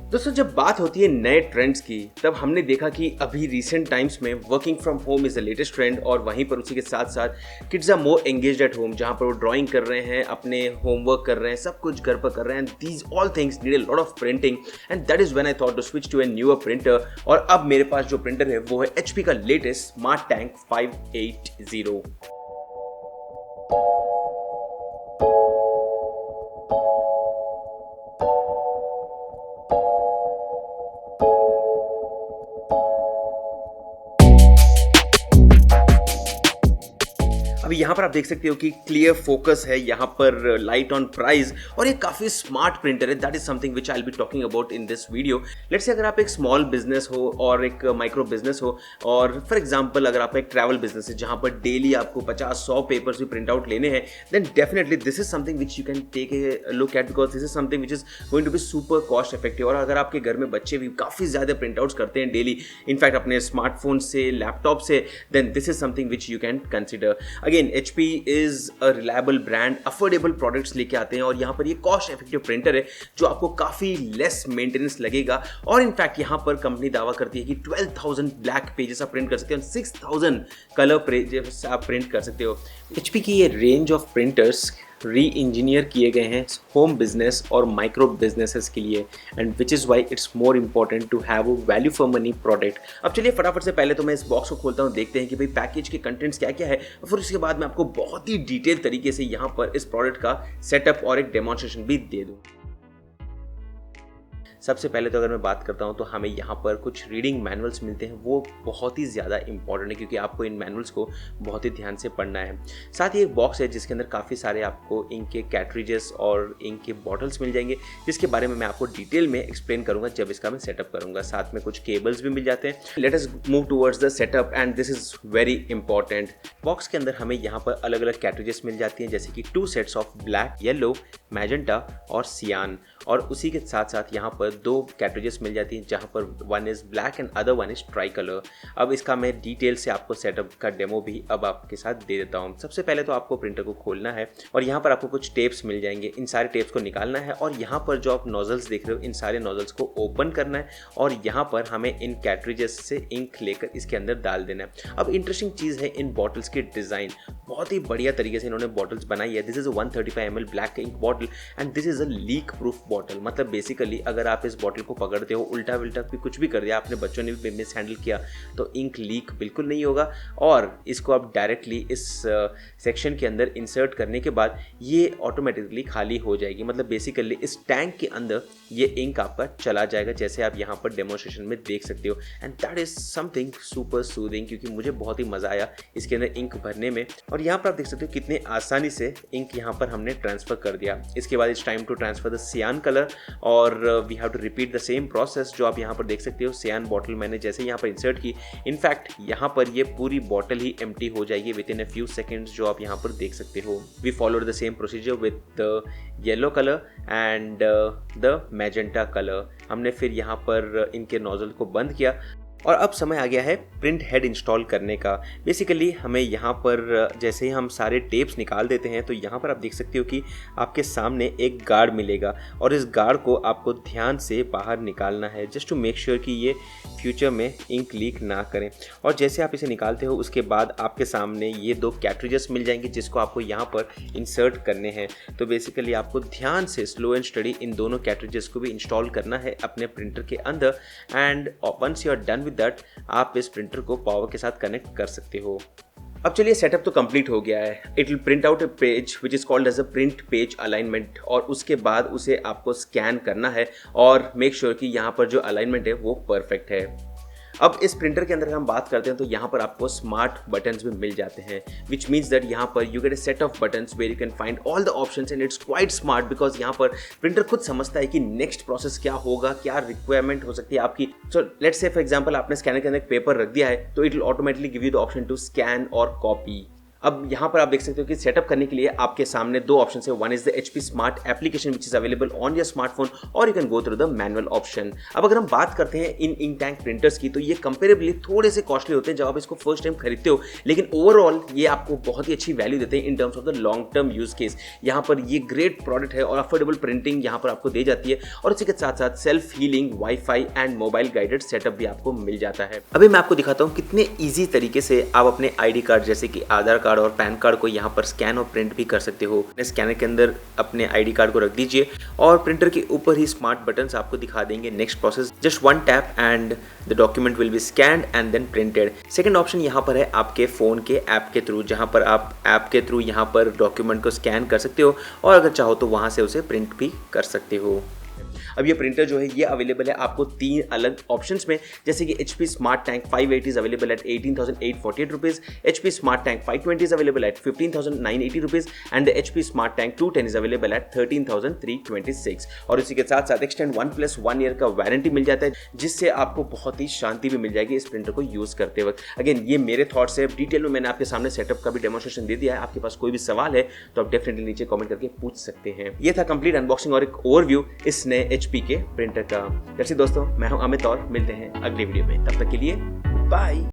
दोस्तों जब बात होती है नए ट्रेंड्स की, तब हमने देखा कि अभी रिसेंट टाइम्स में working from home is the latest trend और वहीं पर उसी के साथ साथ kids are more engaged at home, जहाँ पर वो ड्राइंग कर रहे हैं, अपने होमवर्क कर रहे हैं, सब कुछ घर पर कर रहे हैं। These all things need a lot of printing and that is when I thought to switch to a newer printer. और अब मेरे पास जो प्रिंटर है वो है HP का लेटेस्ट स्मार्ट टैंक 580। अभी यहाँ पर आप देख सकते हो कि क्लियर फोकस है, यहाँ पर लाइट ऑन प्राइस, और ये काफ़ी स्मार्ट प्रिंटर है। That is something which I will be talking about in this video. Let's say अगर आप एक स्मॉल बिजनेस हो और एक माइक्रो बिजनेस हो, और फॉर एग्जांपल अगर आप एक ट्रैवल बिजनेस है जहाँ पर डेली आपको 50-100 पेपर्स भी प्रिंट आउट लेने हैं, then definitely this is something which you can take a look at, because this is something which is going to be super cost effective. और अगर आपके घर में बच्चे भी काफ़ी ज़्यादा प्रिंट आउट्स करते हैं डेली, इनफैक्ट अपने स्मार्टफोन से, लैपटॉप से, then this is something which you can consider. Again HP is a reliable brand, affordable products लेके आते हैं, और यहाँ पर ये कॉस्ट इफेक्टिव प्रिंटर है जो आपको काफ़ी लेस मेंटेनेंस लगेगा। और इनफैक्ट यहाँ पर कंपनी दावा करती है कि 12,000 ब्लैक पेजेस आप प्रिंट कर सकते हो, 6,000 कलर पेजेस आप प्रिंट कर सकते हो। HP की ये range of printers re engineer किए गए हैं होम बिजनेस और माइक्रो बिजनेसेस के लिए, and which is why it's more important to have a value for money product. अब चलिए फटाफट से पहले तो मैं इस बॉक्स को खोलता हूँ, देखते हैं कि भाई पैकेज के कंटेंट्स क्या क्या है, और फिर उसके बाद मैं आपको बहुत ही डिटेल तरीके से यहाँ पर इस प्रोडक्ट का सेटअप और एक डेमोन्स्ट्रेशन भी दे दूँ। सबसे पहले तो अगर मैं बात करता हूं तो हमें यहाँ पर कुछ रीडिंग मैनुअल्स मिलते हैं, वो बहुत ही ज़्यादा इंपॉर्टेंट है क्योंकि आपको इन मैनुअल्स को बहुत ही ध्यान से पढ़ना है। साथ ही एक बॉक्स है जिसके अंदर काफ़ी सारे आपको इंक के कैट्रिजेस और इंक के बॉटल्स मिल जाएंगे, जिसके बारे में मैं आपको डिटेल में एक्सप्लेन करूँगा जब इसका मैं सेटअप करूँगा। साथ में कुछ केबल्स भी मिल जाते हैं। Let us move towards the setup and this is very important. Box के अंदर हमें यहाँ पर अलग अलग कैट्रिजेस मिल जाती हैं, जैसे कि 2 sets of black, yellow, magenta और सियान, और उसी के साथ साथ यहाँ पर 2 कैट्रिजेस मिल जाती हैं जहाँ पर one is black and other one is try colour. अब इसका मैं डिटेल से आपको सेटअप का डेमो भी अब आपके साथ दे देता हूँ। सबसे पहले तो आपको प्रिंटर को खोलना है और यहाँ पर आपको कुछ टेप्स मिल जाएंगे, इन सारे टेप्स को निकालना है, और यहाँ पर जो आप नोजल्स देख रहे हो इन सारे नोजल्स को ओपन करना है, और यहाँ पर हमें इन कैट्रिजेस से इंक लेकर इसके अंदर डाल देना है। अब इंटरेस्टिंग चीज़ है इन बॉटल्स की डिज़ाइन, बहुत ही बढ़िया तरीके से इन्होंने बॉटल्स बनाई है। This is 135 ml black ink bottle and this is a leak proof bottle. मतलब बेसिकली अगर आप इस बॉटल को पकड़ते हो, उल्टा विल्टा भी कुछ भी कर दिया, आपने बच्चों ने भी मिस हैंडल किया, तो इंक लीक बिल्कुल नहीं होगा। और इसको आप डायरेक्टली इस सेक्शन के अंदर इंसर्ट करने के बाद ये ऑटोमेटिकली खाली हो जाएगी। मतलब बेसिकली इस टैंक के अंदर ये इंक आपका चला जाएगा, जैसे आप यहाँ पर डेमोन्स्ट्रेशन में देख सकते हो। And that is something super soothing, क्योंकि मुझे बहुत ही मज़ा आया इसके अंदर इंक भरने में। और यहाँ पर आप देख सकते हो कितने आसानी से इंक यहाँ पर हमने ट्रांसफ़र कर दिया। इसके बाद it's time to transfer the cyan colour, और we have to repeat the same process जो आप यहाँ पर देख सकते हो। सियान बॉटल मैंने जैसे यहाँ पर इंसर्ट की, इनफैक्ट यहाँ पर ये पूरी बॉटल ही एम्प्टी हो जाएगी within a few seconds, जो आप यहाँ पर देख सकते हो। We followed the same procedure with the yellow colour and the magenta colour. हमने फिर यहाँ पर इनके नोजल को बंद किया, और अब समय आ गया है प्रिंट हेड इंस्टॉल करने का। बेसिकली हमें यहाँ पर जैसे ही हम सारे टेप्स निकाल देते हैं, तो यहाँ पर आप देख सकते हो कि आपके सामने एक गार्ड मिलेगा, और इस गार्ड को आपको ध्यान से बाहर निकालना है, जस्ट टू मेक श्योर कि ये फ्यूचर में इंक लीक ना करें। और जैसे आप इसे निकालते हो उसके बाद आपके सामने ये 2 कैट्रिजेस मिल जाएंगे जिसको आपको यहाँ पर इंसर्ट करने हैं। तो बेसिकली आपको ध्यान से स्लो एंड स्टडी इन दोनों कैट्रिजेस को भी इंस्टॉल करना है अपने प्रिंटर के अंदर, and once you are done with that आप इस प्रिंटर को पावर के साथ कनेक्ट कर सकते हो। अब चलिए सेटअप तो कंप्लीट हो गया है। It will print out a page which is called as a print page alignment, और उसके बाद उसे आपको स्कैन करना है और मेक श्योर कि यहाँ पर जो अलाइनमेंट है वो परफेक्ट है। अब इस प्रिंटर के अंदर हम बात करते हैं तो यहाँ पर आपको स्मार्ट बटन्स भी मिल जाते हैं, विच मीन्स दैट यहाँ पर you get a set of buttons where you can find all the options, and it's quite smart because यहाँ पर प्रिंटर खुद समझता है कि नेक्स्ट प्रोसेस क्या होगा, क्या रिक्वायरमेंट हो सकती है आपकी। So let's say for example आपने स्कैनर के अंदर एक पेपर रख दिया है, तो it will automatically give you the option to scan और कॉपी। अब यहाँ पर आप देख सकते हो कि सेटअप करने के लिए आपके सामने दो ऑप्शन है। One is the HP smart application which is available on your smartphone, और you can go through the manual option. अब अगर हम बात करते हैं इन इंक टैंक प्रिंटर्स की, तो ये कंपेरेबली थोड़े से कॉस्टली होते हैं जब आप इसको फर्स्ट टाइम खरीदते हो, लेकिन ओवरऑल ये आपको बहुत ही अच्छी वैल्यू देते हैं in terms of the long term use case. यहाँ पर ये ग्रेट प्रोडक्ट है और अफोर्डेबल प्रिंटिंग यहाँ पर आपको दी जाती है, और इसी के साथ साथ self healing wifi and mobile guided setup भी आपको मिल जाता है। अभी मैं आपको दिखाता हूँ कितने ईजी तरीके से आप अपने ID कार्ड जैसे कि आधार कार्ड और पैन कार्ड को यहाँ पर स्कैन और प्रिंट भी कर सकते हो। स्कैनर के अंदर अपने ID कार्ड को रख दीजिए और प्रिंटर के ऊपर ही स्मार्ट बटन्स आपको दिखा देंगे next process, just one tap and the document will be scanned and then printed. Second option यहाँ पर है आपके फ़ोन के ऐप के थ्रू, जहाँ पर आप ऐप के थ्रू यहाँ पर डॉक्यूमेंट को स्कैन कर सकते हो और अगर चाहो तो वहाँ से उसे प्रिंट भी कर सकते हो। अब ये प्रिंटर जो है ये अवेलेबल है आपको 3 अलग ऑप्शंस में, जैसे कि HP smart tank 580 is available at 18,848 rupees, HP smart tank 520 is available at 15,980 rupees and the HP smart tank 210 is available at 13,326। और इसी के साथ साथ एक्सटेंड 1+1 ईयर का वारंटी मिल जाता है, जिससे आपको बहुत ही शांति भी मिल जाएगी इस प्रिंटर को यूज़ करते वक्त। अगेन ये मेरे थॉट्स है, डिटेल में मैंने आपके सामने सेटअप का भी डेमोस्ट्रेशन दे दिया है। आपके पास कोई भी सवाल है तो आप डेफिनेटली नीचे कॉमेंट करके पूछ सकते हैं। ये था कंप्लीट अनबॉक्सिंग और एक ओवरव्यू इस नए HP के प्रिंटर का। जैसे दोस्तों, मैं हूं अमित और मिलते हैं अगले वीडियो में, तब तक के लिए बाय।